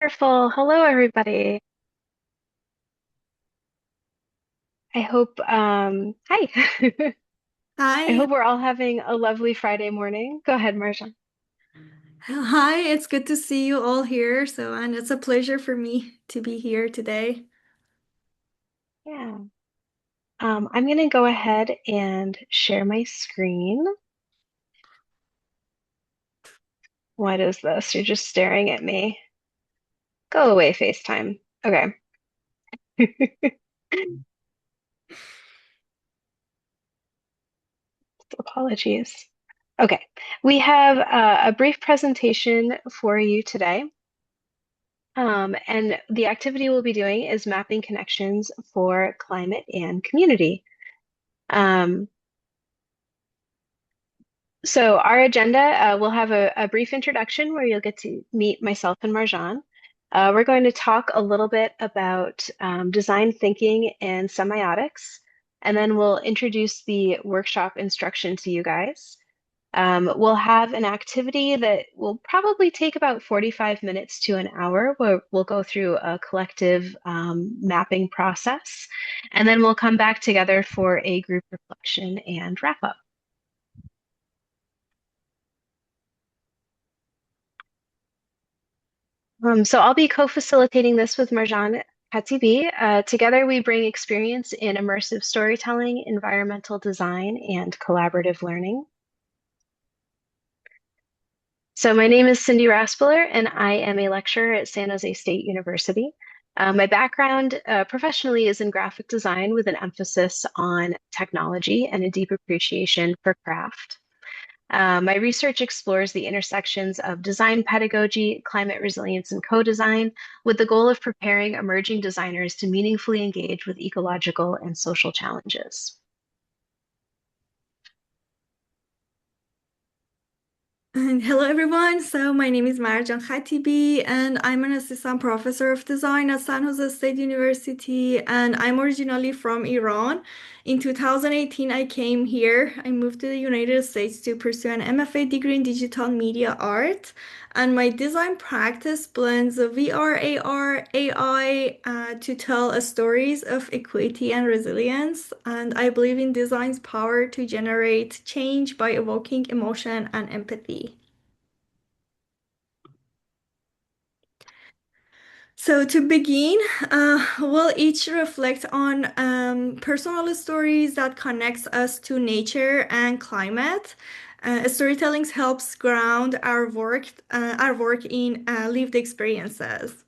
Wonderful. Hello, everybody. Hi. I Hi, hope we're all having a lovely Friday morning. Go ahead, Marjan. hi, it's good to see you all here. And it's a pleasure for me to be here today. Yeah. I'm going to go ahead and share my screen. What is this? You're just staring at me. Go away, FaceTime. Okay. Apologies. Okay. We have a brief presentation for you today. And the activity we'll be doing is mapping connections for climate and community. Um, So our agenda, we'll have a brief introduction where you'll get to meet myself and Marjan. We're going to talk a little bit about design thinking and semiotics, and then we'll introduce the workshop instruction to you guys. We'll have an activity that will probably take about 45 minutes to an hour, where we'll go through a collective mapping process, and then we'll come back together for a group reflection and wrap up. So I'll be co-facilitating this with Marjan Khatibi. Together, we bring experience in immersive storytelling, environmental design, and collaborative learning. So my name is Cindy Raspiller, and I am a lecturer at San Jose State University. My background professionally is in graphic design with an emphasis on technology and a deep appreciation for craft. My research explores the intersections of design pedagogy, climate resilience, and co-design with the goal of preparing emerging designers to meaningfully engage with ecological and social challenges. And hello, everyone. My name is Marjan Khatibi, and I'm an assistant professor of design at San Jose State University. And I'm originally from Iran. In 2018, I came here. I moved to the United States to pursue an MFA degree in digital media art. And my design practice blends the VR, AR, AI to tell stories of equity and resilience. And I believe in design's power to generate change by evoking emotion and empathy. So to begin, we'll each reflect on personal stories that connects us to nature and climate. Storytelling helps ground our work in lived experiences.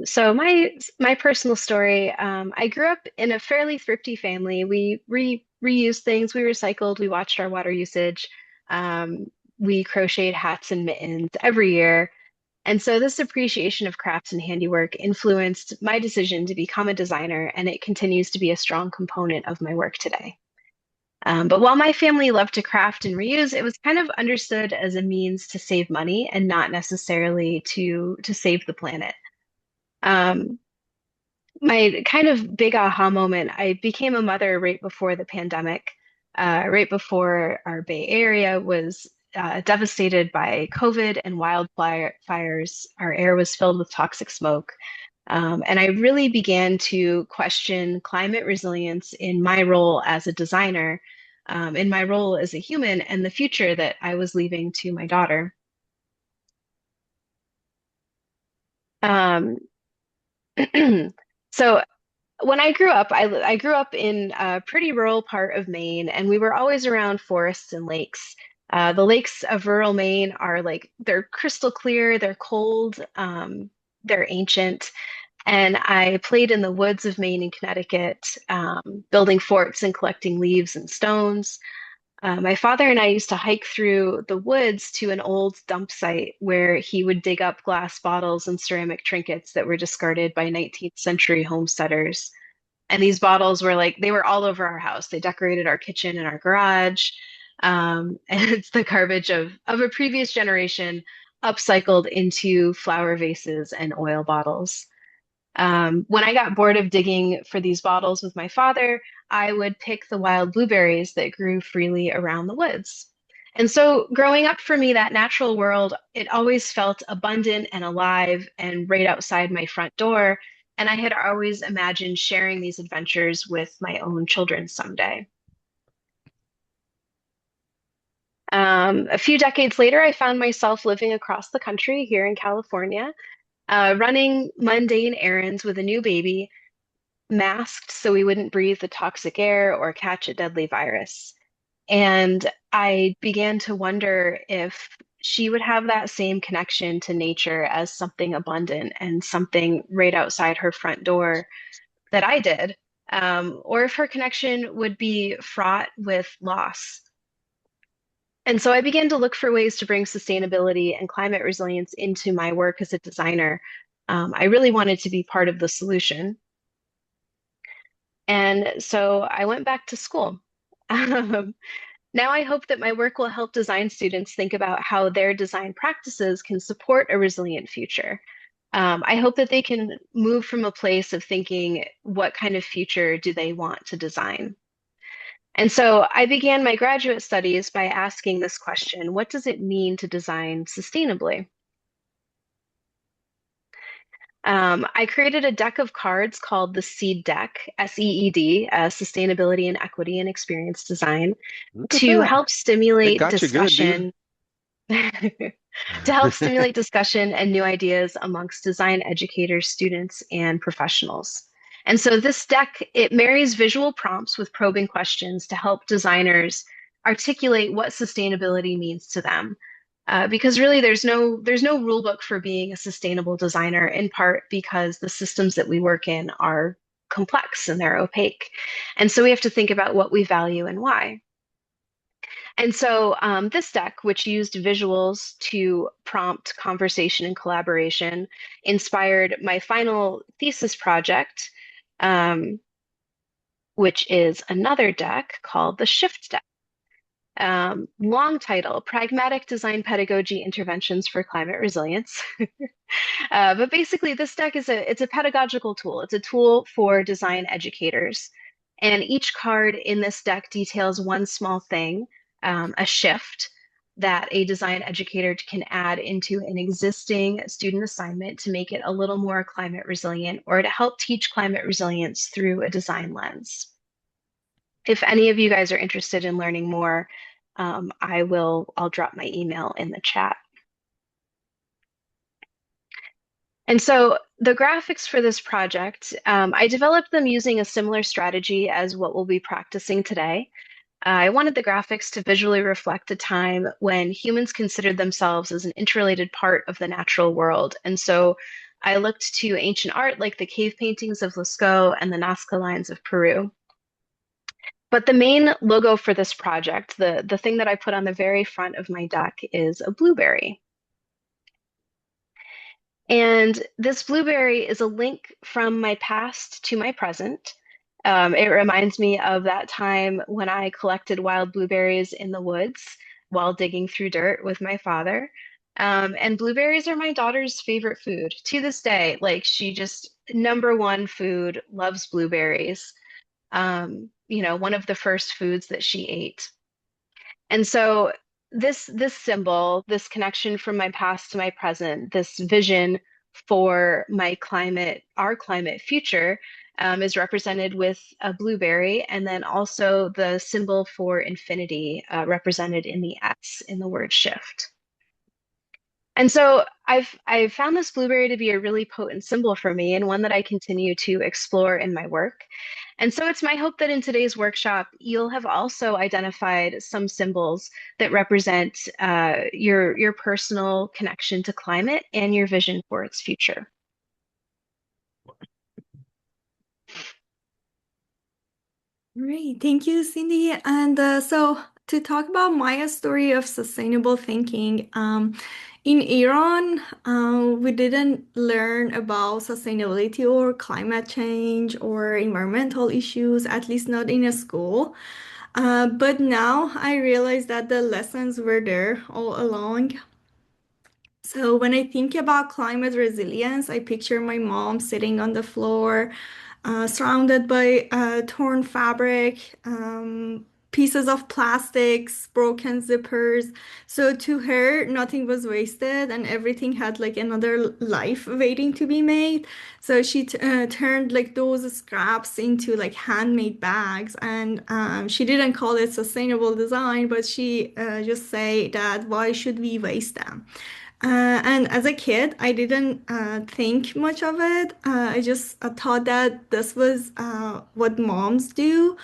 So my personal story, I grew up in a fairly thrifty family. We reused things, we recycled, we watched our water usage. We crocheted hats and mittens every year. And so this appreciation of crafts and handiwork influenced my decision to become a designer, and it continues to be a strong component of my work today. But while my family loved to craft and reuse, it was kind of understood as a means to save money and not necessarily to save the planet. Um, my kind of big aha moment, I became a mother right before the pandemic, right before our Bay Area was devastated by COVID and wildfires. Our air was filled with toxic smoke. And I really began to question climate resilience in my role as a designer, in my role as a human, and the future that I was leaving to my daughter. Um, so when I grew up, I grew up in a pretty rural part of Maine, and we were always around forests and lakes. The lakes of rural Maine are like they're crystal clear, they're cold, they're ancient. And I played in the woods of Maine and Connecticut, building forts and collecting leaves and stones. My father and I used to hike through the woods to an old dump site where he would dig up glass bottles and ceramic trinkets that were discarded by 19th century homesteaders. And these bottles were like, they were all over our house. They decorated our kitchen and our garage. And it's the garbage of a previous generation upcycled into flower vases and oil bottles. When I got bored of digging for these bottles with my father, I would pick the wild blueberries that grew freely around the woods. And so, growing up for me, that natural world, it always felt abundant and alive and right outside my front door. And I had always imagined sharing these adventures with my own children someday. A few decades later, I found myself living across the country here in California, running mundane errands with a new baby, masked so we wouldn't breathe the toxic air or catch a deadly virus. And I began to wonder if she would have that same connection to nature as something abundant and something right outside her front door that I did, or if her connection would be fraught with loss. And so I began to look for ways to bring sustainability and climate resilience into my work as a designer. I really wanted to be part of the solution. And so I went back to school. Um, Now I hope that my work will help design students think about how their design practices can support a resilient future. I hope that they can move from a place of thinking, what kind of future do they want to design? And so I began my graduate studies by asking this question, what does it mean to design sustainably? I created a deck of cards called the SEED deck, SEED, Sustainability and Equity and Experience Design, Look at to that. help They stimulate got you good, dude. discussion to help stimulate discussion and new ideas amongst design educators, students, and professionals. And so this deck, it marries visual prompts with probing questions to help designers articulate what sustainability means to them. Because really there's no rule book for being a sustainable designer, in part because the systems that we work in are complex and they're opaque. And so we have to think about what we value and why. And so this deck, which used visuals to prompt conversation and collaboration, inspired my final thesis project, um, which is another deck called the Shift deck. Long title, Pragmatic Design Pedagogy Interventions for Climate Resilience. But basically, this deck is it's a pedagogical tool. It's a tool for design educators. And each card in this deck details one small thing, a shift that a design educator can add into an existing student assignment to make it a little more climate resilient or to help teach climate resilience through a design lens. If any of you guys are interested in learning more, I'll drop my email in the chat. And so the graphics for this project, I developed them using a similar strategy as what we'll be practicing today. I wanted the graphics to visually reflect a time when humans considered themselves as an interrelated part of the natural world. And so I looked to ancient art like the cave paintings of Lascaux and the Nazca lines of Peru. But the main logo for this project, the thing that I put on the very front of my deck, is a blueberry. And this blueberry is a link from my past to my present. It reminds me of that time when I collected wild blueberries in the woods while digging through dirt with my father. And blueberries are my daughter's favorite food to this day. Like she just number one food, loves blueberries. One of the first foods that she ate. And so this symbol, this connection from my past to my present, this vision for my climate, our climate future, is represented with a blueberry, and then also the symbol for infinity, represented in the S in the word shift. And so I've found this blueberry to be a really potent symbol for me and one that I continue to explore in my work. And so it's my hope that in today's workshop, you'll have also identified some symbols that represent your personal connection to climate and your vision for its future. Great, thank you, Cindy. And so to talk about my story of sustainable thinking, in Iran, we didn't learn about sustainability or climate change or environmental issues, at least not in a school. But now I realize that the lessons were there all along. So when I think about climate resilience, I picture my mom sitting on the floor, surrounded by torn fabric, pieces of plastics, broken zippers. So to her, nothing was wasted and everything had like another life waiting to be made. So she turned like those scraps into like handmade bags, and she didn't call it sustainable design, but she just say that why should we waste them? And as a kid, I didn't think much of it. I just thought that this was what moms do.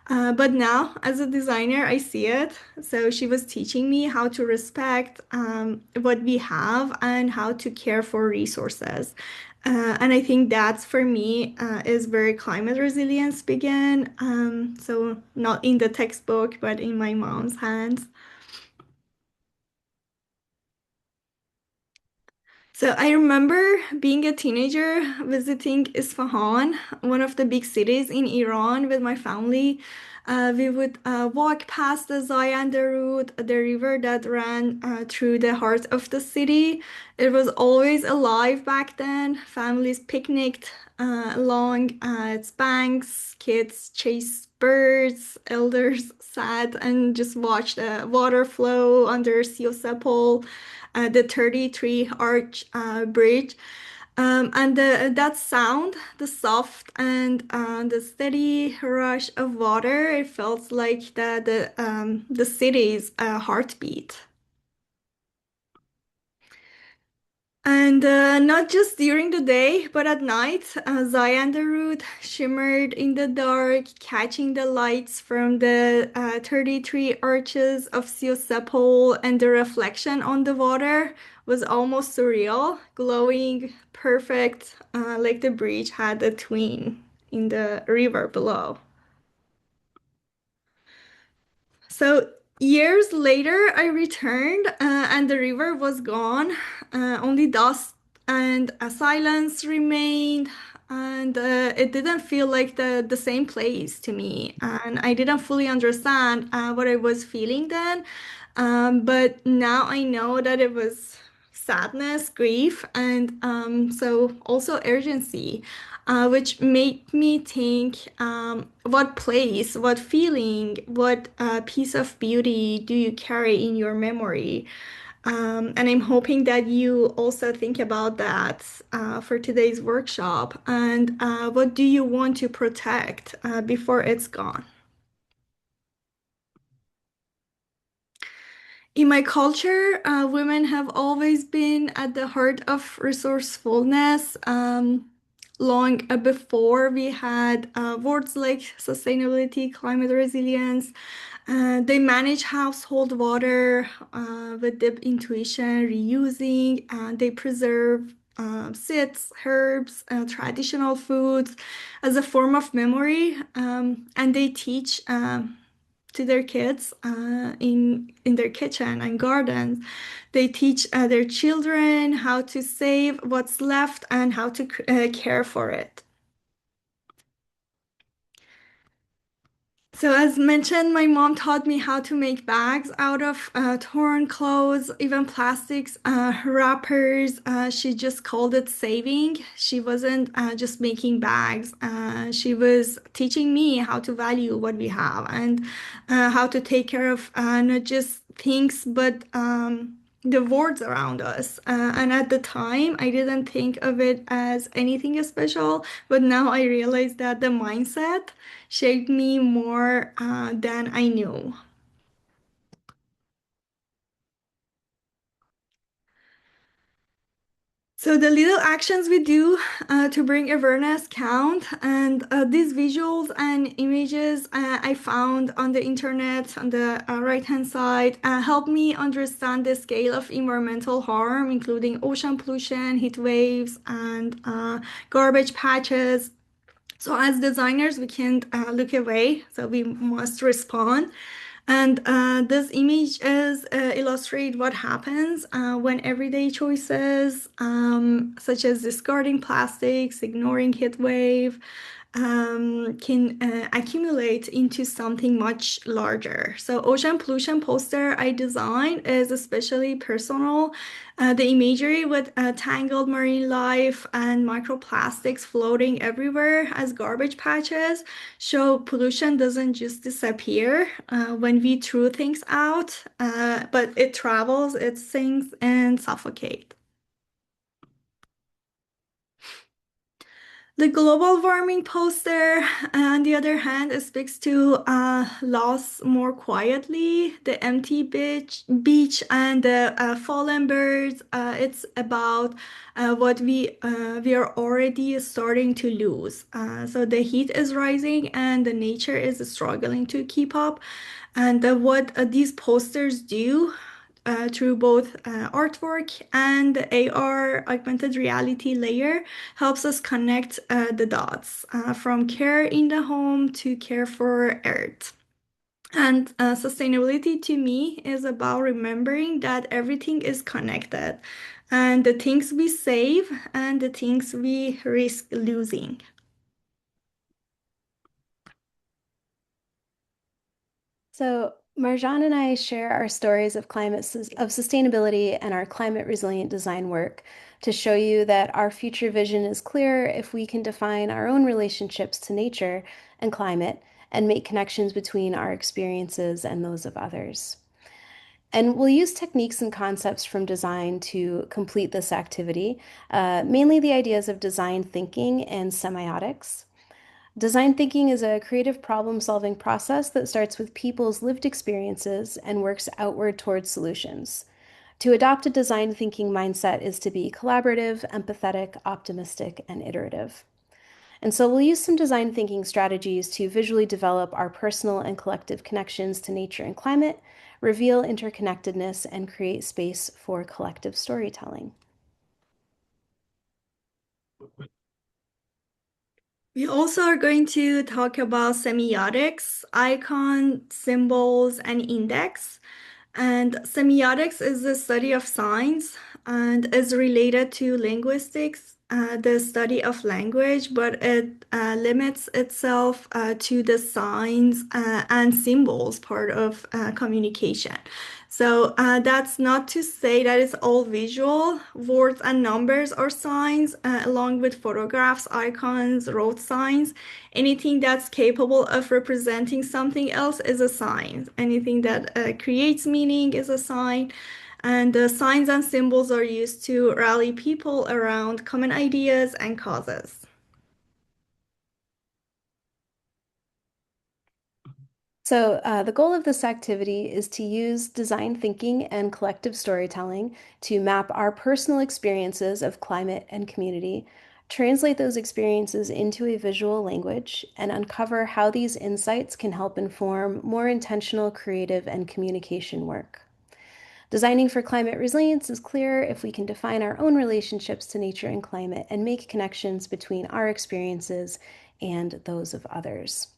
But now, as a designer, I see it. So she was teaching me how to respect what we have and how to care for resources. And I think that's for me is where climate resilience began. So not in the textbook, but in my mom's hands. So I remember being a teenager visiting Isfahan, one of the big cities in Iran, with my family. We would walk past the Zayanda route, the river that ran through the heart of the city. It was always alive back then. Families picnicked along its banks, kids chased birds, elders sat and just watched the water flow under Siosapol, the 33 arch bridge. And that sound, the soft and the steady rush of water, it felt like the city's heartbeat. And not just during the day, but at night, Zayander route shimmered in the dark, catching the lights from the 33 arches of Siosapol, and the reflection on the water was almost surreal, glowing perfect, like the bridge had a twin in the river below. So years later, I returned, and the river was gone. Only dust and a silence remained, and it didn't feel like the same place to me. And I didn't fully understand what I was feeling then. But now I know that it was sadness, grief, and so also urgency, which made me think what place, what feeling, what piece of beauty do you carry in your memory? And I'm hoping that you also think about that for today's workshop. And what do you want to protect before it's gone? In my culture, women have always been at the heart of resourcefulness. Long before we had words like sustainability, climate resilience, they manage household water with deep intuition, reusing, and they preserve seeds, herbs, traditional foods as a form of memory, and they teach to their kids in their kitchen and gardens. They teach their children how to save what's left and how to care for it. So, as mentioned, my mom taught me how to make bags out of torn clothes, even plastics, wrappers. She just called it saving. She wasn't just making bags. She was teaching me how to value what we have and how to take care of not just things, but the words around us. And at the time, I didn't think of it as anything special, but now I realize that the mindset shaped me more than I knew. So the little actions we do to bring awareness count, and these visuals and images I found on the internet on the right-hand side help me understand the scale of environmental harm, including ocean pollution, heat waves, and garbage patches. So as designers, we can't look away, so we must respond. And this image is illustrate what happens when everyday choices, such as discarding plastics, ignoring heat wave, can accumulate into something much larger. So ocean pollution poster I designed is especially personal. The imagery with tangled marine life and microplastics floating everywhere as garbage patches show pollution doesn't just disappear when we throw things out, but it travels, it sinks and suffocates. The global warming poster, on the other hand, it speaks to loss more quietly. The empty beach and the fallen birds. It's about what we are already starting to lose. So the heat is rising and the nature is struggling to keep up. And what these posters do through both artwork and the AR augmented reality layer helps us connect the dots from care in the home to care for Earth. And sustainability to me is about remembering that everything is connected and the things we save and the things we risk losing. So, Marjan and I share our stories of of sustainability and our climate resilient design work to show you that our future vision is clear if we can define our own relationships to nature and climate and make connections between our experiences and those of others. And we'll use techniques and concepts from design to complete this activity, mainly the ideas of design thinking and semiotics. Design thinking is a creative problem-solving process that starts with people's lived experiences and works outward towards solutions. To adopt a design thinking mindset is to be collaborative, empathetic, optimistic, and iterative. And so we'll use some design thinking strategies to visually develop our personal and collective connections to nature and climate, reveal interconnectedness, and create space for collective storytelling. We also are going to talk about semiotics, icon, symbols, and index. And semiotics is the study of signs and is related to linguistics, the study of language, but it limits itself to the signs and symbols part of communication. So that's not to say that it's all visual. Words and numbers are signs, along with photographs, icons, road signs. Anything that's capable of representing something else is a sign. Anything that creates meaning is a sign. And the signs and symbols are used to rally people around common ideas and causes. So, the goal of this activity is to use design thinking and collective storytelling to map our personal experiences of climate and community, translate those experiences into a visual language, and uncover how these insights can help inform more intentional, creative, and communication work. Designing for climate resilience is clear if we can define our own relationships to nature and climate and make connections between our experiences and those of others.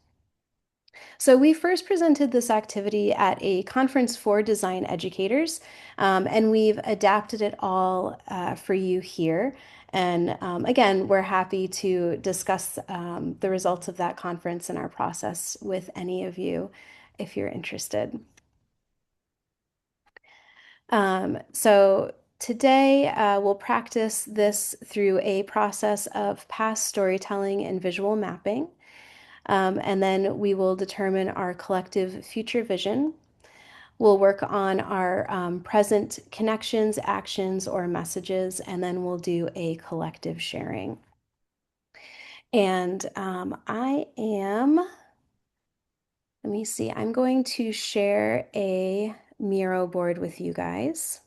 So we first presented this activity at a conference for design educators, and we've adapted it all for you here. And again, we're happy to discuss the results of that conference and our process with any of you if you're interested. So today we'll practice this through a process of past storytelling and visual mapping. And then we will determine our collective future vision. We'll work on our present connections, actions, or messages, and then we'll do a collective sharing. And let me see, I'm going to share a Miro board with you guys.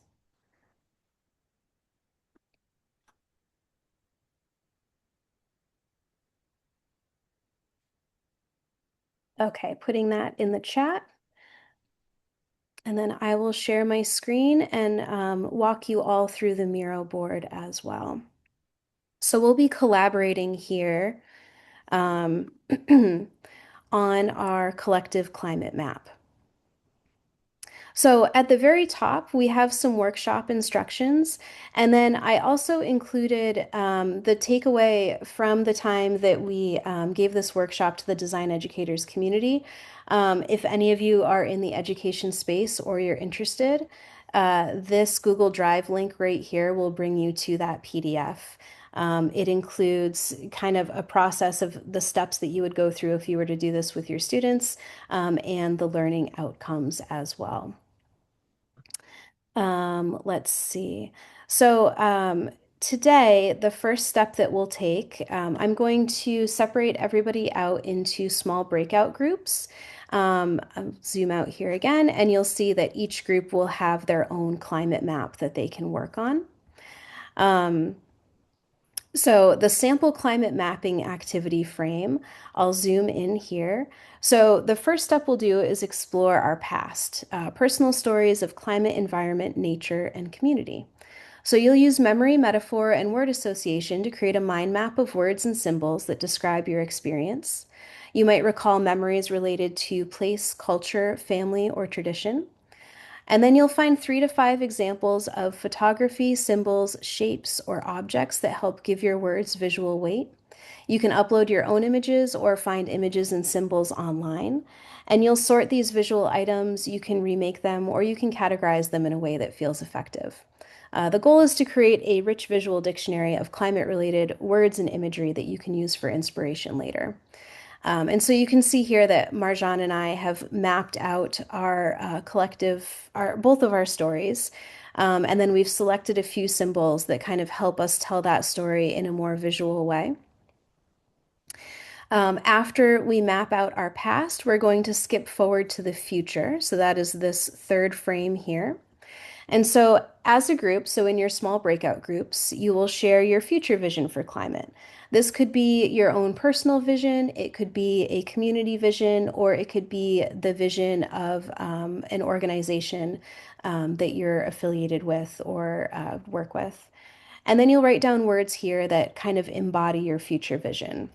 Okay, putting that in the chat. And then I will share my screen and walk you all through the Miro board as well. So we'll be collaborating here on our collective climate map. So at the very top, we have some workshop instructions. And then I also included the takeaway from the time that we gave this workshop to the design educators community. If any of you are in the education space or you're interested, this Google Drive link right here will bring you to that PDF. It includes kind of a process of the steps that you would go through if you were to do this with your students, and the learning outcomes as well. Let's see. So, today, the first step that we'll take, I'm going to separate everybody out into small breakout groups. I'll zoom out here again, and you'll see that each group will have their own climate map that they can work on. Um, so the sample climate mapping activity frame, I'll zoom in here. So the first step we'll do is explore our past, personal stories of climate, environment, nature, and community. So you'll use memory, metaphor, and word association to create a mind map of words and symbols that describe your experience. You might recall memories related to place, culture, family, or tradition. And then you'll find 3 to 5 examples of photography, symbols, shapes, or objects that help give your words visual weight. You can upload your own images or find images and symbols online. And you'll sort these visual items, you can remake them, or you can categorize them in a way that feels effective. The goal is to create a rich visual dictionary of climate-related words and imagery that you can use for inspiration later. And so you can see here that Marjan and I have mapped out our both of our stories. And then we've selected a few symbols that kind of help us tell that story in a more visual way. After we map out our past, we're going to skip forward to the future. So that is this third frame here. And so, as a group, so in your small breakout groups, you will share your future vision for climate. This could be your own personal vision, it could be a community vision, or it could be the vision of an organization that you're affiliated with or work with. And then you'll write down words here that kind of embody your future vision.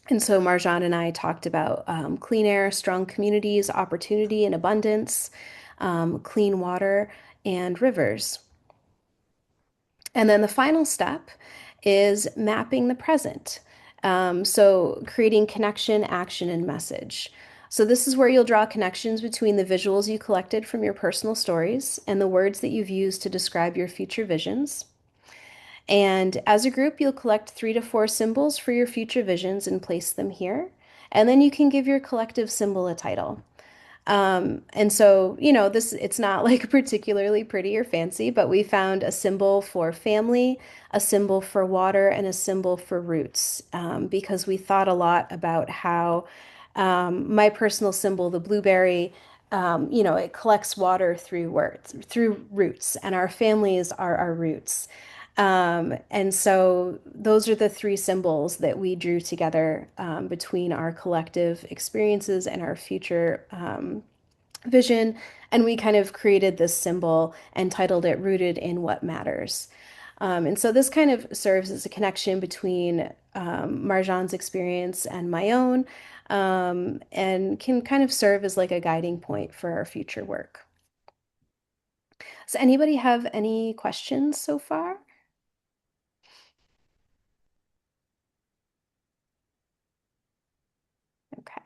And so Marjan and I talked about clean air, strong communities, opportunity and abundance, clean water, and rivers. And then the final step is mapping the present. So creating connection, action, and message. So this is where you'll draw connections between the visuals you collected from your personal stories and the words that you've used to describe your future visions. And as a group, you'll collect 3 to 4 symbols for your future visions and place them here. And then you can give your collective symbol a title. And so, it's not like particularly pretty or fancy, but we found a symbol for family, a symbol for water, and a symbol for roots, because we thought a lot about how my personal symbol, the blueberry, it collects water through roots, and our families are our roots. And so those are the 3 symbols that we drew together between our collective experiences and our future vision. And we kind of created this symbol and titled it Rooted in What Matters. And so this kind of serves as a connection between Marjan's experience and my own, and can kind of serve as like a guiding point for our future work. Does anybody have any questions so far? Okay.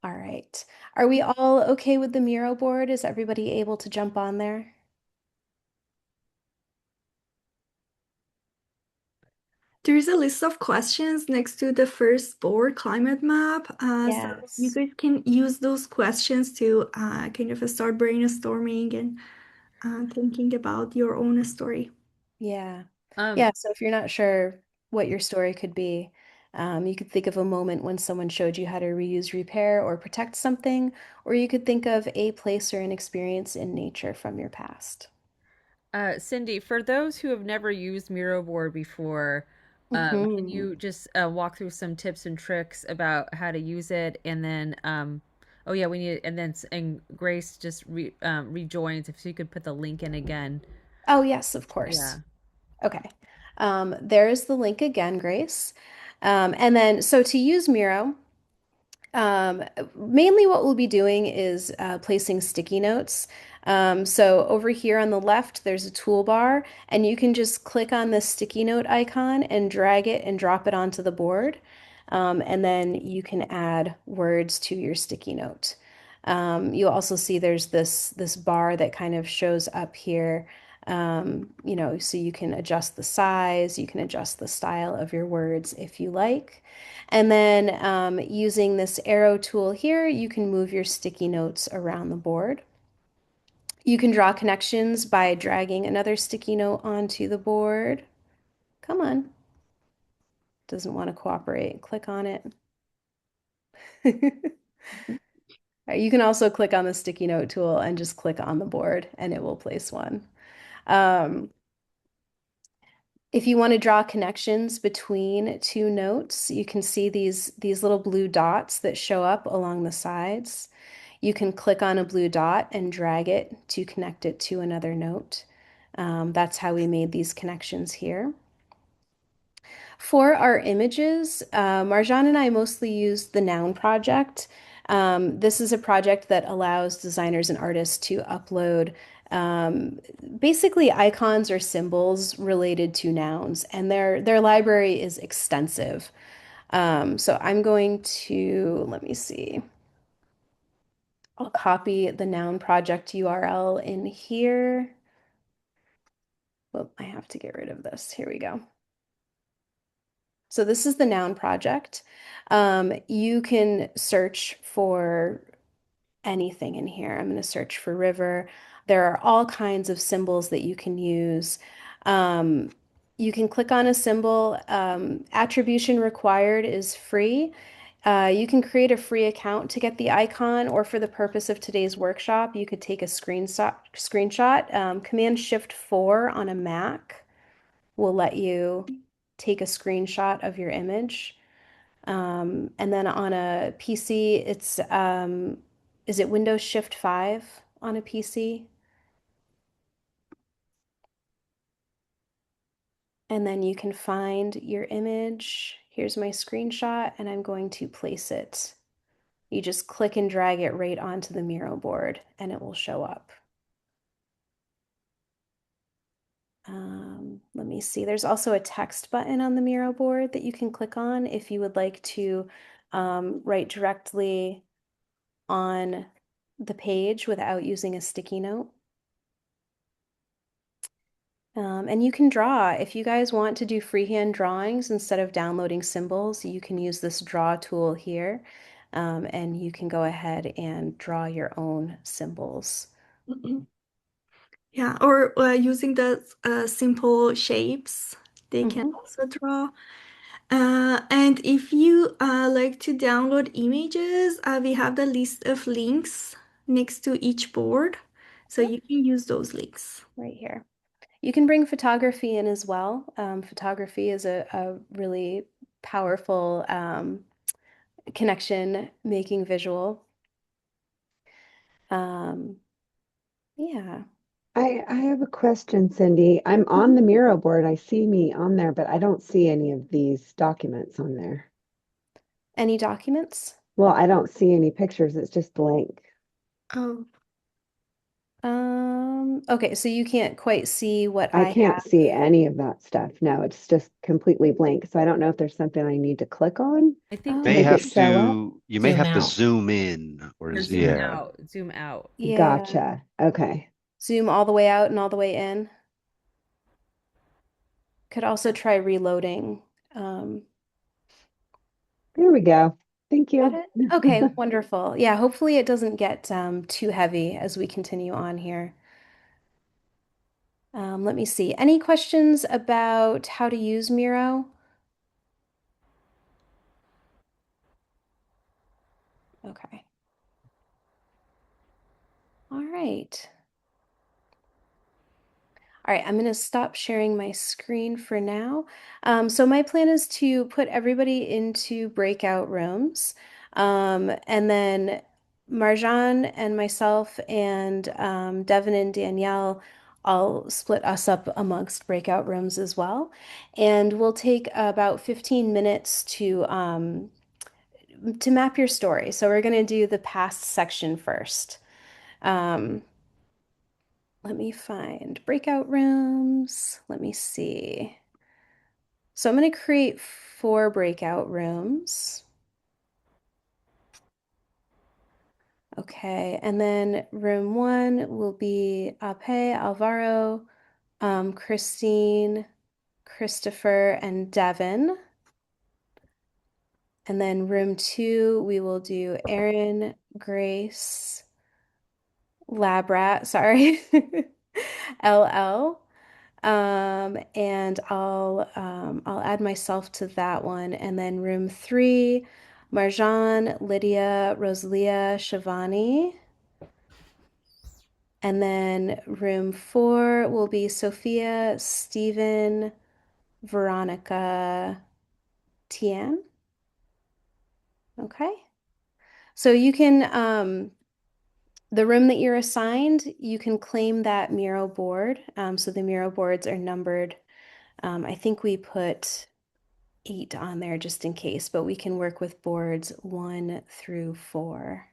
All right. Are we all okay with the Miro board? Is everybody able to jump on there? There's a list of questions next to the first board climate map. So you Yes. guys can use those questions to kind of start brainstorming and thinking about your own story. Yeah. Um, Yeah. So if you're not sure what your story could be, you could think of a moment when someone showed you how to reuse, repair, or protect something, or you could think of a place or an experience in nature from your past. Cindy, for those who have never used Miro board before, can Hmm. you just walk through some tips and tricks about how to use it? And then, oh yeah, we need, and then, and Grace just rejoins if you could put the link in again. Oh, yes, of course. Yeah. Okay. There's the link again, Grace. And then, so to use Miro, Um, Mainly what we'll be doing is placing sticky notes. So over here on the left, there's a toolbar, and you can just click on the sticky note icon and drag it and drop it onto the board. And then you can add words to your sticky note. You'll also see there's this bar that kind of shows up here. So you can adjust the size, you can adjust the style of your words if you like. And then using this arrow tool here, you can move your sticky notes around the board. You can draw connections by dragging another sticky note onto the board. Come on. Doesn't want to cooperate. Click on it. You can also click on the sticky note tool and just click on the board and it will place one. Um, if you want to draw connections between two notes, you can see these little blue dots that show up along the sides. You can click on a blue dot and drag it to connect it to another note. That's how we made these connections here. For our images, Marjan and I mostly used the Noun project. This is a project that allows designers and artists to upload basically icons or symbols related to nouns, and their library is extensive. So I'm going to, let me see. I'll copy the Noun project URL in here. Well, I have to get rid of this. Here we go. So this is the Noun project. You can search for anything in here. I'm going to search for river. There are all kinds of symbols that you can use. Um, you can click on a symbol. Attribution required is free. You can create a free account to get the icon, or for the purpose of today's workshop, you could take a screenshot. Command Shift 4 on a Mac will let you take a screenshot of your image. And then on a PC, is it Windows Shift 5 on a PC? And then you can find your image. Here's my screenshot, and I'm going to place it. You just click and drag it right onto the Miro board, and it will show up. Let me see. There's also a text button on the Miro board that you can click on if you would like to write directly on the page without using a sticky note. And you can draw. If you guys want to do freehand drawings instead of downloading symbols, you can use this draw tool here, and you can go ahead and draw your own symbols. Yeah, or using the simple shapes, they can Mhm. also draw. And if you like to download images, we have the list of links next to each board, so Yep, you can use those links. right here. You can bring photography in as well. Photography is a really powerful connection making visual. Um, yeah. I have a question, Cindy. I'm on Mhm. the Miro board. I see me on there, but I don't see any of these documents on there. Any documents? Well, I don't see any pictures. It's just blank. Oh, Okay, so you can't quite see what I I can't have. see any of that stuff. No, it's just completely blank. So I don't know if there's something I need to click on I think to May Oh, make it have show up. to, you may Zoom have to out. zoom in or or zoom yeah. out, zoom out. yeah. Gotcha. Okay. Zoom all the way out and all the way in. Could also try reloading. Um, There we go. Thank Got you. it? Okay, wonderful. Yeah, hopefully it doesn't get too heavy as we continue on here. Let me see. Any questions about how to use Miro? Okay. All right. All right, I'm going to stop sharing my screen for now. So my plan is to put everybody into breakout rooms. And then Marjan and myself and Devin and Danielle, I'll split us up amongst breakout rooms as well. And we'll take about 15 minutes to to map your story. So we're going to do the past section first. Um, Let me find breakout rooms. Let me see. So I'm going to create 4 breakout rooms. Okay, and then room 1 will be Ape, Alvaro, Christine, Christopher, and Devin. And then room 2, we will do Erin, Grace, Labrat, sorry, LL. And I'll add myself to that one. And then room 3, Marjan, Lydia, Rosalia, Shivani. And then room 4 will be Sophia, Stephen, Veronica, Tian. Okay. So you can the room that you're assigned, you can claim that Miro board. So the Miro boards are numbered. I think we put 8 on there just in case, but we can work with boards 1 through 4.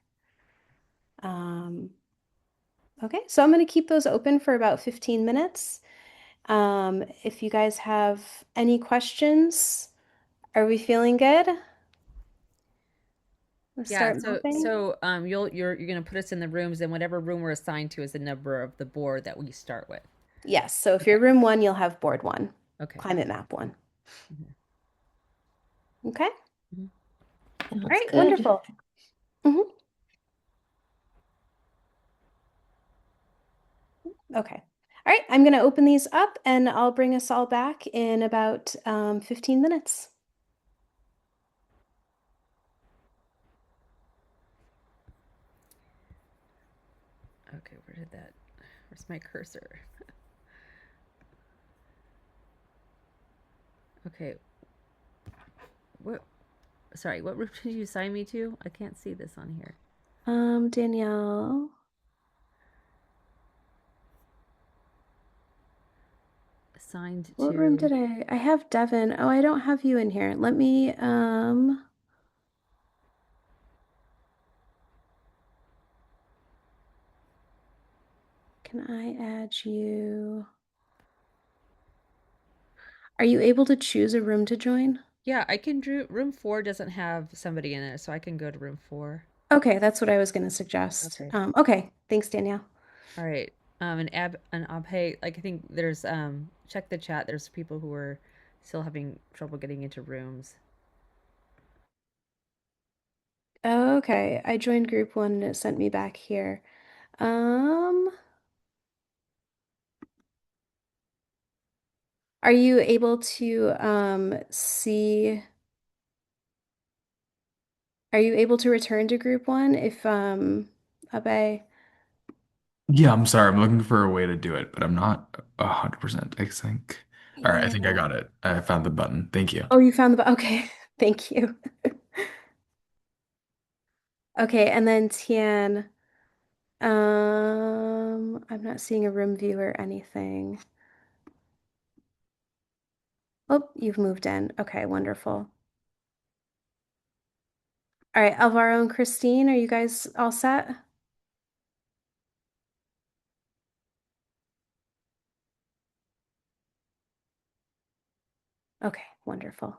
Okay, so I'm going to keep those open for about 15 minutes. If you guys have any questions, are we feeling good? Let's Yeah, start so mapping. you're gonna put us in the rooms, and whatever room we're assigned to is the number of the board that we start with. Yes, so if Okay. you're room 1, you'll have board 1, Okay. climate map 1. Mhm. Okay. Mhm. All Sounds right, good. wonderful. Mhm. Okay. All right, I'm going to open these up and I'll bring us all back in about 15 minutes. Okay, where's my cursor? Okay, what, sorry, what room did you assign me to? I can't see this on here. Danielle. Assigned What room to, did I have Devin. Oh, I don't have you in here. Let me, can I add you? Are you able to choose a room to join? yeah, I can do, room 4 doesn't have somebody in it, so I can go to room 4. Okay, that's what I was going to suggest. Okay. Okay, thanks, Danielle. All right. And Abhay, like I think there's check the chat. There's people who are still having trouble getting into rooms. Okay, I joined group 1 and it sent me back here. Um, are you able to see? Are you able to return to group 1 if Abe? Yeah, I'm sorry. I'm looking for a way to do it, but I'm not 100%, I think. All right, I think I Yeah. got it. I found the button. Thank you. Oh, you found the okay. Thank you. Okay, and then Tian. I'm not seeing a room view or anything. Oh, you've moved in. Okay, wonderful. All right, Alvaro and Christine, are you guys all set? Okay, wonderful.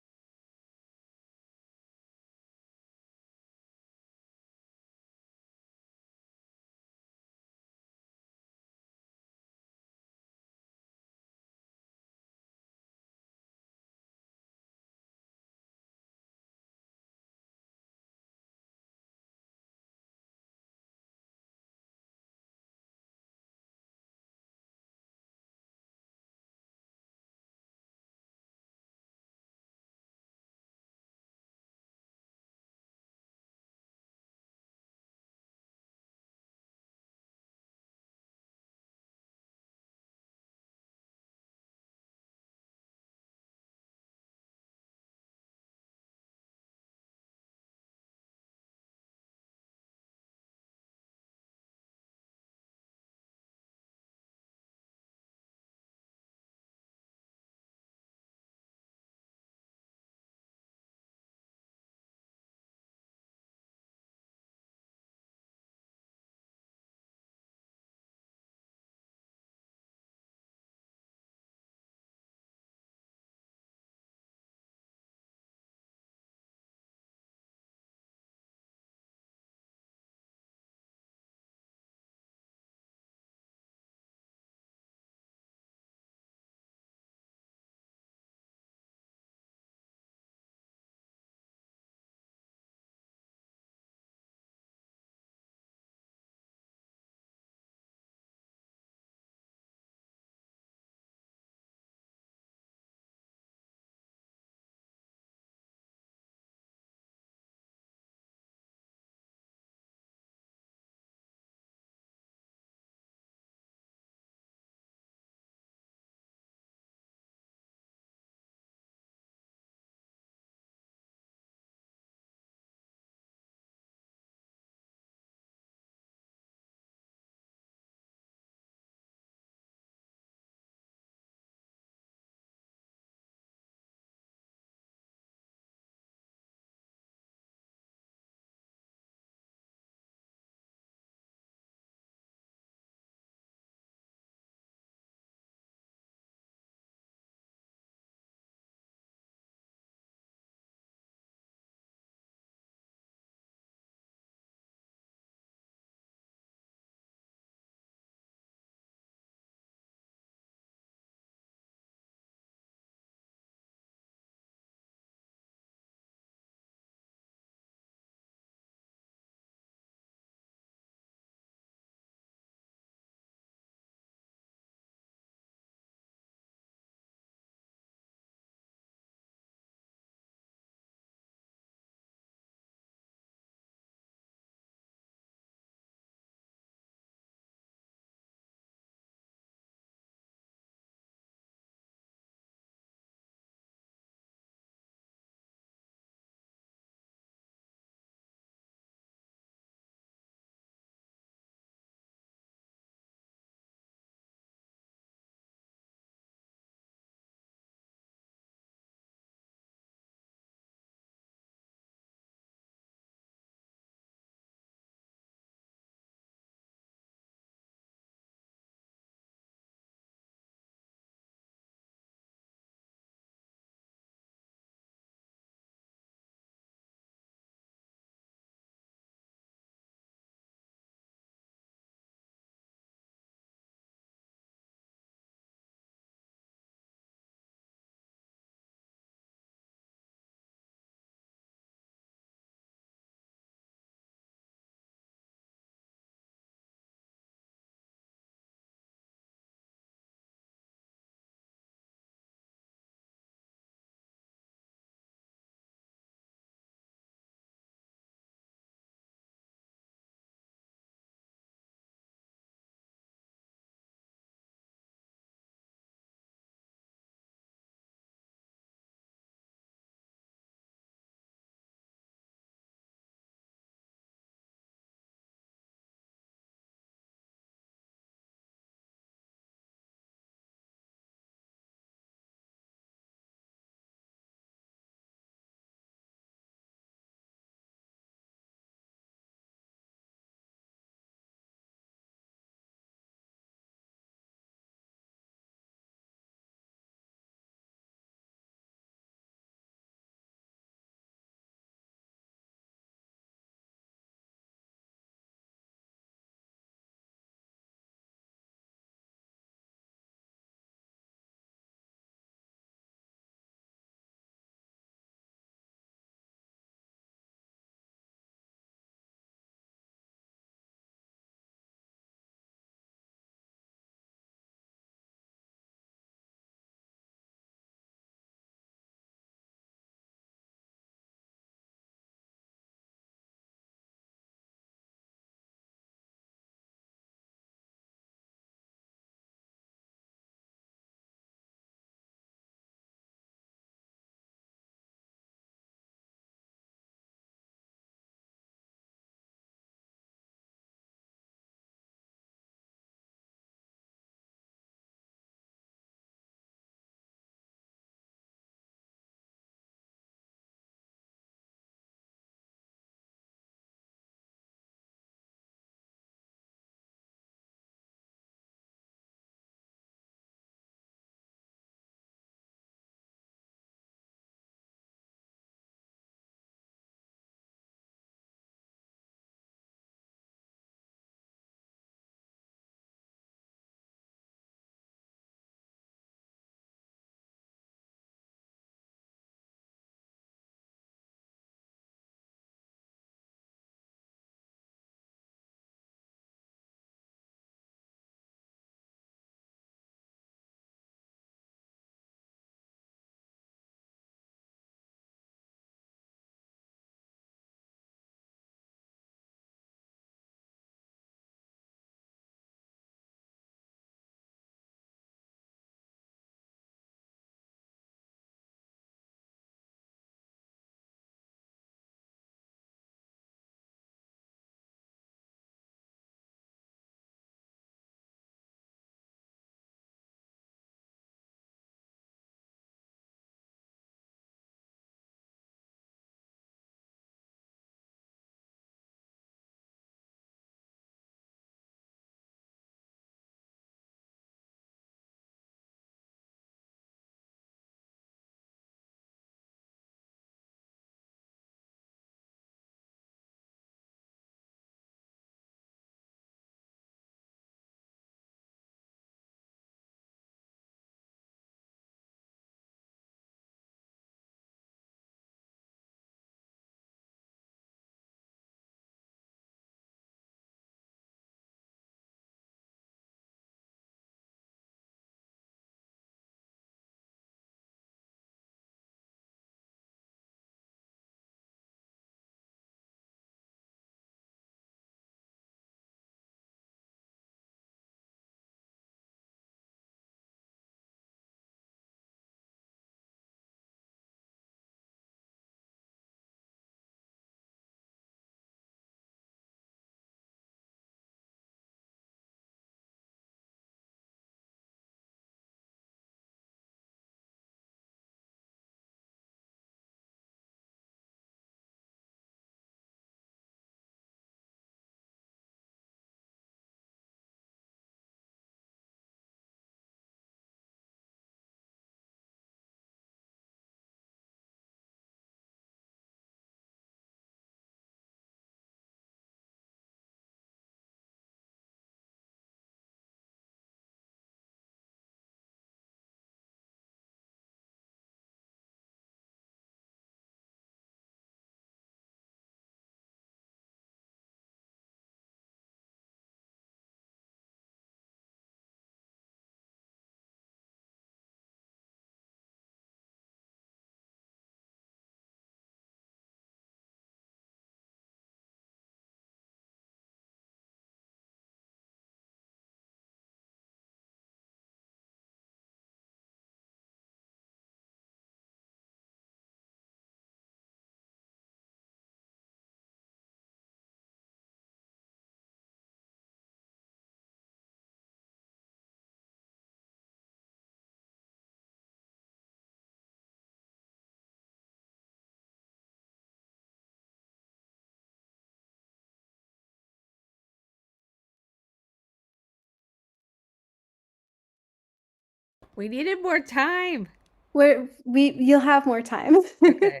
We needed more time. You'll have more time. Okay.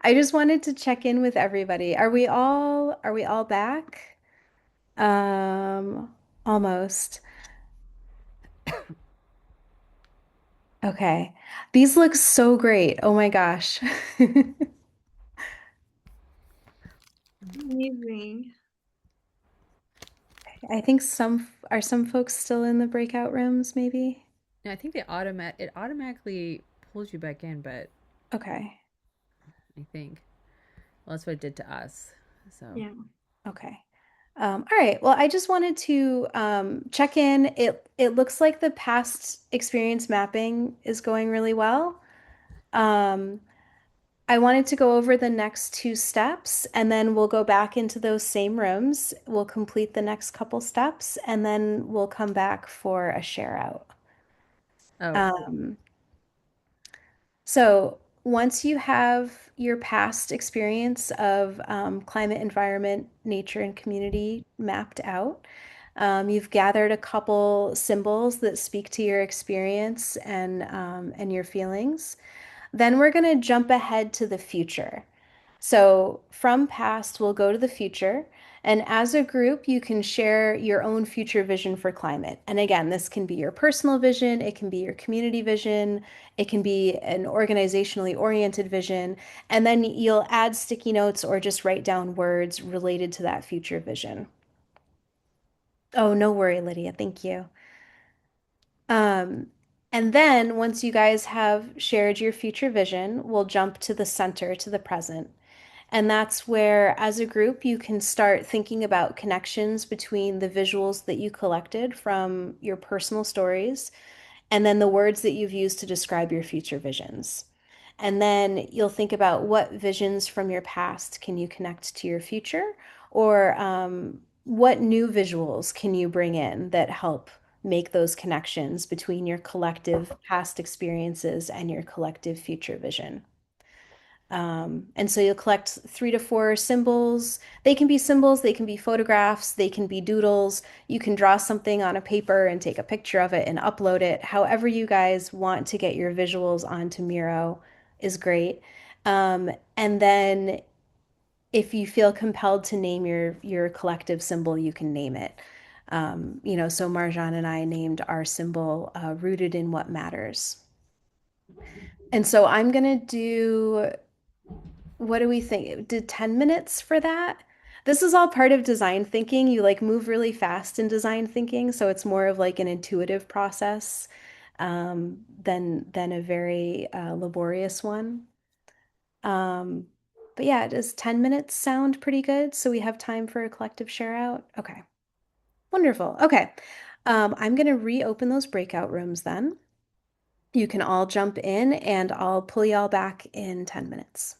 I just wanted to check in with everybody. Are we all back? Almost. Okay. These look so great. Oh my gosh. Amazing. I think some folks still in the breakout rooms, maybe? No, I think it automatically pulls you back in, but Okay. I think well, that's what it did to us. So, Yeah. Okay. All right. Well, I just wanted to check in. It looks like the past experience mapping is going really well. Um, I wanted to go over the next two steps, and then we'll go back into those same rooms. We'll complete the next couple steps, and then we'll come back for a share out. oh, cool. Um, So once you have your past experience of climate, environment, nature, and community mapped out, you've gathered a couple symbols that speak to your experience and your feelings. Then we're going to jump ahead to the future. So from past, we'll go to the future. And as a group, you can share your own future vision for climate. And again, this can be your personal vision, it can be your community vision, it can be an organizationally oriented vision. And then you'll add sticky notes or just write down words related to that future vision. Oh, no worry, Lydia. Thank you. Um, and then once you guys have shared your future vision, we'll jump to the center, to the present. And that's where, as a group, you can start thinking about connections between the visuals that you collected from your personal stories and then the words that you've used to describe your future visions. And then you'll think about what visions from your past can you connect to your future, or what new visuals can you bring in that help make those connections between your collective past experiences and your collective future vision. And so you'll collect 3 to 4 symbols. They can be symbols, they can be photographs, they can be doodles. You can draw something on a paper and take a picture of it and upload it. However you guys want to get your visuals onto Miro is great. And then if you feel compelled to name your collective symbol, you can name it. So Marjan and I named our symbol Rooted in What Matters. And so I'm gonna do what do we think? Did 10 minutes for that? This is all part of design thinking. You like move really fast in design thinking, so it's more of like an intuitive process than a very laborious one. Um, but yeah, does 10 minutes sound pretty good? So we have time for a collective share out? Okay, wonderful. Okay, I'm gonna reopen those breakout rooms then. You can all jump in and I'll pull y'all back in 10 minutes.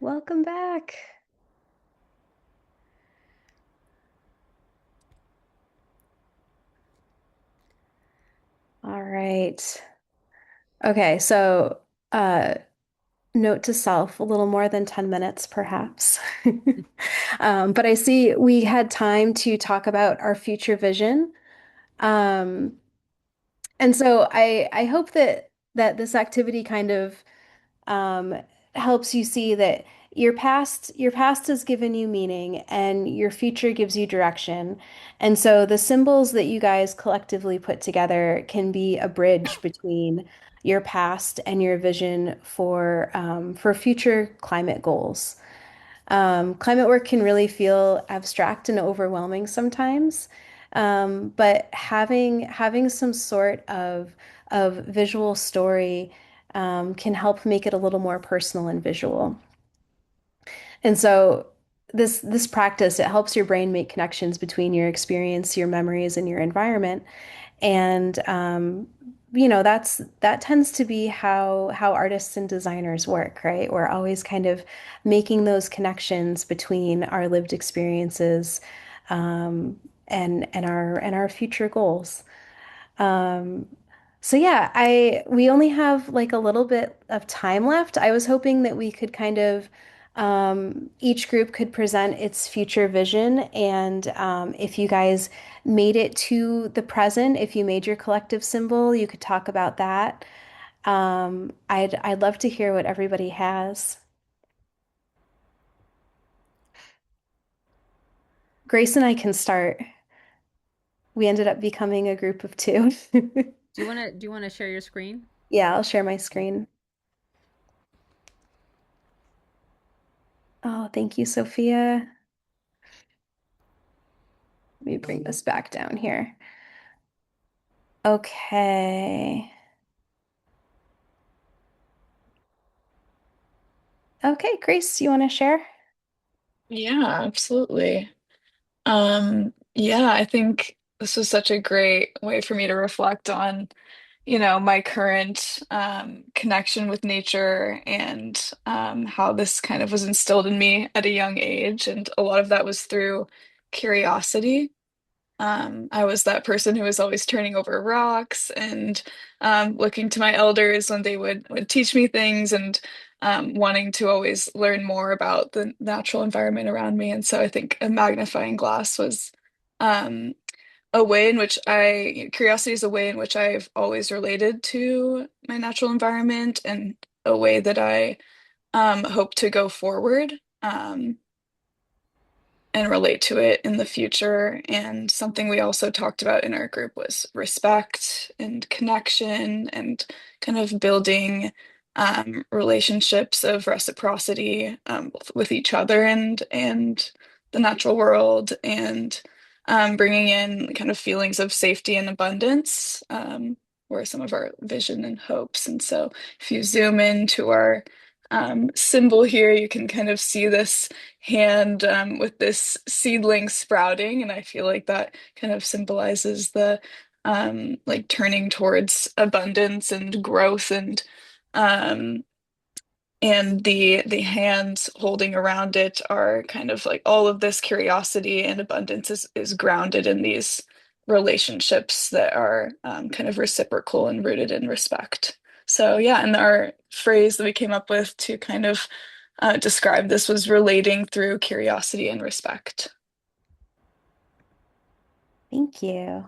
Welcome back. All right. Okay, so uh, note to self, a little more than 10 minutes, perhaps. But I see we had time to talk about our future vision. Um, and so I hope that this activity kind of um, helps you see that your past has given you meaning and your future gives you direction. And so the symbols that you guys collectively put together can be a bridge between your past and your vision for future climate goals. Climate work can really feel abstract and overwhelming sometimes, but having some sort of visual story can help make it a little more personal and visual. And so this practice, it helps your brain make connections between your experience, your memories, and your environment. And that tends to be how artists and designers work, right? We're always kind of making those connections between our lived experiences um, and our future goals. Um, so yeah, I we only have like a little bit of time left. I was hoping that we could kind of each group could present its future vision, and if you guys made it to the present, if you made your collective symbol, you could talk about that. I'd love to hear what everybody has. Grace and I can start. We ended up becoming a group of two. Do you want to share your screen? Yeah, I'll share my screen. Oh, thank you, Sophia. Let me bring this back down here. Okay. Okay, Grace, you want to share? Yeah, absolutely. Yeah, I think this was such a great way for me to reflect on, my current connection with nature and how this kind of was instilled in me at a young age. And a lot of that was through curiosity. I was that person who was always turning over rocks and looking to my elders when they would teach me things and wanting to always learn more about the natural environment around me. And so I think a magnifying glass was um, a way in which curiosity is a way in which I've always related to my natural environment and a way that I hope to go forward. And relate to it in the future. And something we also talked about in our group was respect and connection and kind of building relationships of reciprocity with each other and the natural world and bringing in kind of feelings of safety and abundance were some of our vision and hopes. And so if you zoom into our symbol here, you can kind of see this hand with this seedling sprouting, and I feel like that kind of symbolizes the like turning towards abundance and growth um and the hands holding around it are kind of like all of this curiosity and abundance is grounded in these relationships that are kind of reciprocal and rooted in respect. So yeah, and our phrase that we came up with to kind of describe this was relating through curiosity and respect. Thank you.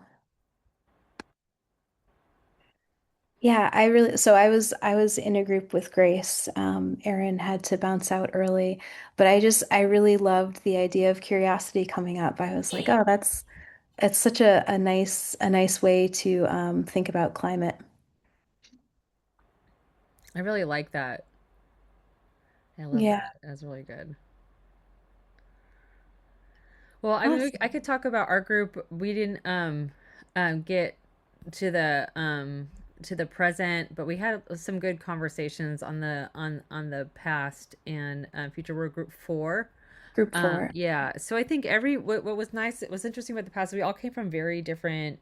Yeah, I was in a group with Grace. Erin had to bounce out early, but I really loved the idea of curiosity coming up. I was like, oh, it's such a nice way to think about climate. I really like that. I love Yeah. that. That's really good. Well, I mean, I Awesome. could talk about our group. We didn't get to the present, but we had some good conversations on the past and future. We're group four. Group four. Yeah. So I think what was nice, it was interesting about the past. We all came from very different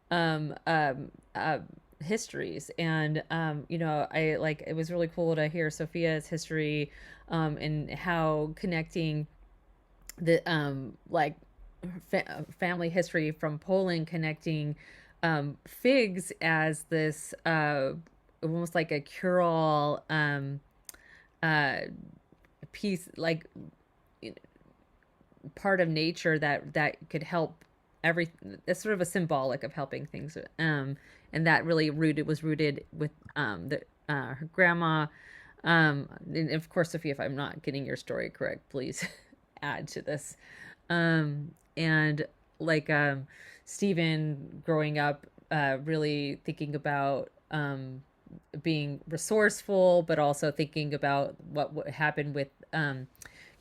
um, um, uh, histories. And I like, it was really cool to hear Sophia's history, and how connecting the family history from Poland, connecting figs as this almost like a cure-all uh, piece, like part of nature that could help every. It's sort of a symbolic of helping things, and that really rooted with the her grandma. And of course, Sophia, if I'm not getting your story correct, please add to this. And like Stephen growing up, really thinking about being resourceful, but also thinking about what happened with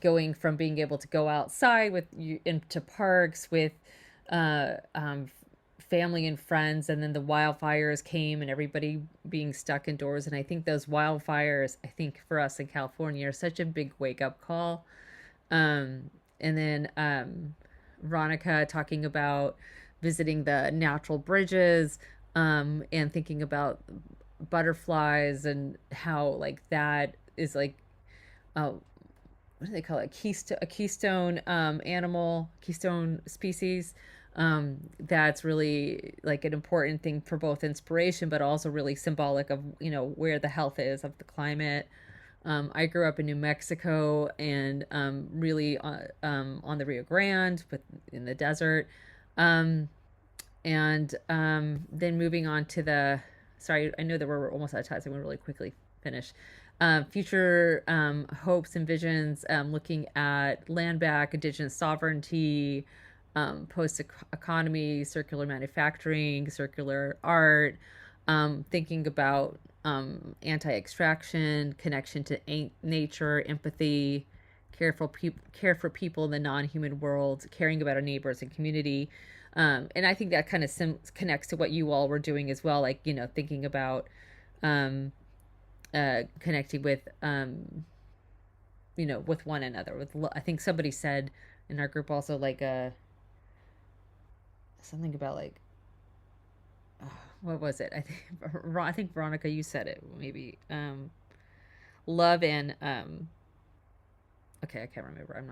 going from being able to go outside with you into parks with uh, um, family and friends, and then the wildfires came and everybody being stuck indoors. And I think those wildfires, I think for us in California, are such a big wake up call. And then Veronica talking about visiting the natural bridges, and thinking about butterflies and how like that is like uh, what do they call it? A keystone animal, keystone species. That's really like an important thing for both inspiration, but also really symbolic of where the health is of the climate. I grew up in New Mexico, and really on the Rio Grande, but in the desert. Um, and then moving on to the, sorry, I know that we're almost out of time, so I'm going to really quickly finish. Future hopes and visions, looking at land back, indigenous sovereignty, post economy, circular manufacturing, circular art, thinking about anti extraction, connection to nature, empathy, care for people in the non human world, caring about our neighbors and community. And I think that kind of connects to what you all were doing as well, like, thinking about um, connecting with one another. I think somebody said in our group also, like, something about like, what was it? I think Veronica, you said it maybe. Love and okay, I can't remember.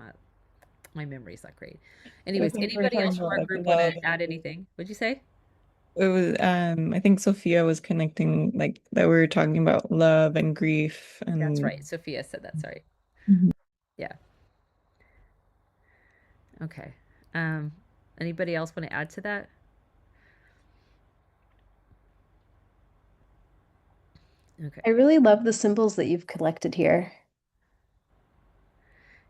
My memory's not great. I Anyways, think we're anybody else talking from about our like group want to love. add anything? What'd you say? It was I think Sophia was connecting like that we were talking about love and grief That's and right. Sophia said that. Sorry. Mhm. Yeah. Okay. Um, Anybody else want to add to that? Okay. I really love the symbols that you've collected here.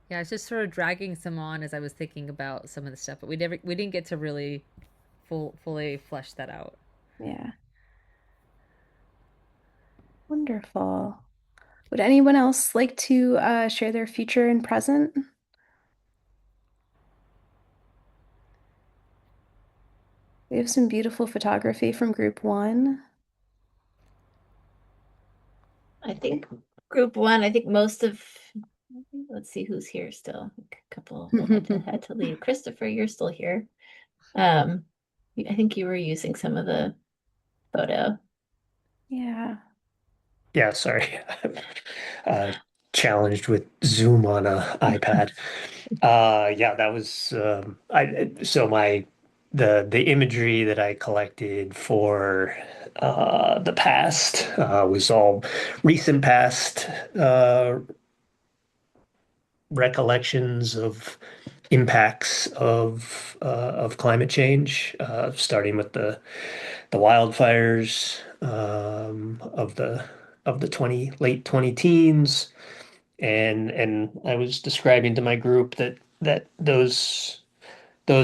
Yeah, I was just sort of dragging some on as I was thinking about some of the stuff, but we didn't get to really fully flesh that out. Yeah, wonderful. Would anyone else like to share their future and present? We have some beautiful photography from group one. I think group one, I think most of, let's see who's here still. A couple had to leave. Christopher, you're still here. Um, I think you were using some of the photo. Yeah. Yeah, sorry. uh, Challenged with Zoom on a iPad. Yeah, that was I so my the imagery that I collected for the past was all recent past recollections of impacts of climate change, starting with the wildfires of the late 20 teens. And I was describing to my group that those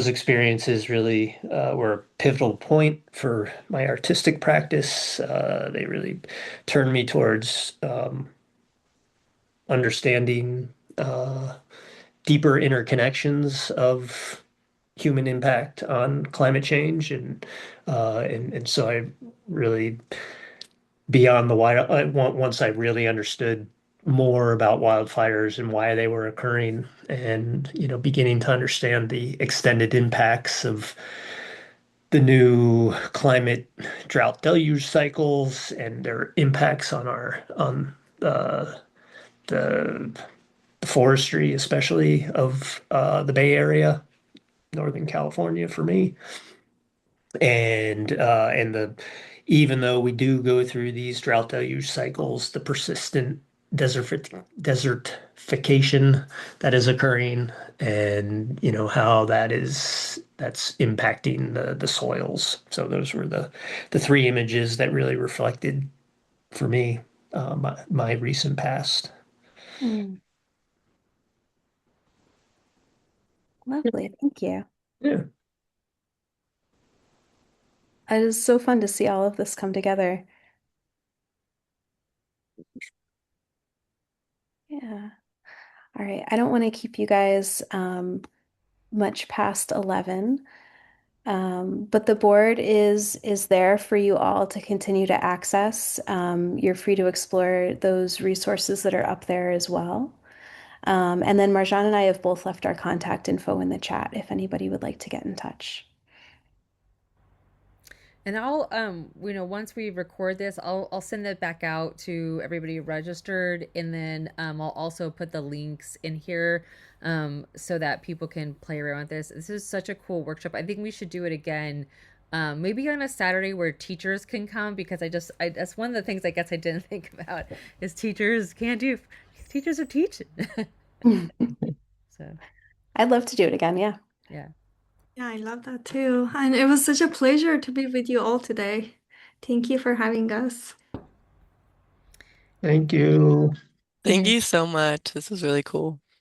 experiences really were a pivotal point for my artistic practice. They really turned me towards understanding deeper interconnections of human impact on climate change, and so I really beyond the wild once I really understood more about wildfires and why they were occurring, and beginning to understand the extended impacts the new climate drought deluge cycles and their impacts on our on the forestry, especially of the Bay Area, Northern California for me. And the even though we do go through these drought deluge cycles, the persistent desertification that is occurring, and how that's impacting the soils. So those were the three images that really reflected for me my recent past. Mm, lovely. Thank you. Yeah. It is so fun to see all of this come together. Yeah. All right. I don't want to keep you guys much past 11. But the board is there for you all to continue to access. You're free to explore those resources that are up there as well. And then Marjan and I have both left our contact info in the chat if anybody would like to get in touch. And I'll once we record this, I'll send it back out to everybody registered, and then I'll also put the links in here so that people can play around with this. This is such a cool workshop. I think we should do it again. Maybe on a Saturday where teachers can come, because that's one of the things I guess I didn't think about is teachers are teaching. So I'd love to do it again. Yeah. yeah. Yeah, I love that too. And it was such a pleasure to be with you all today. Thank you for having us. Thank you. Thank you so much. This was really cool.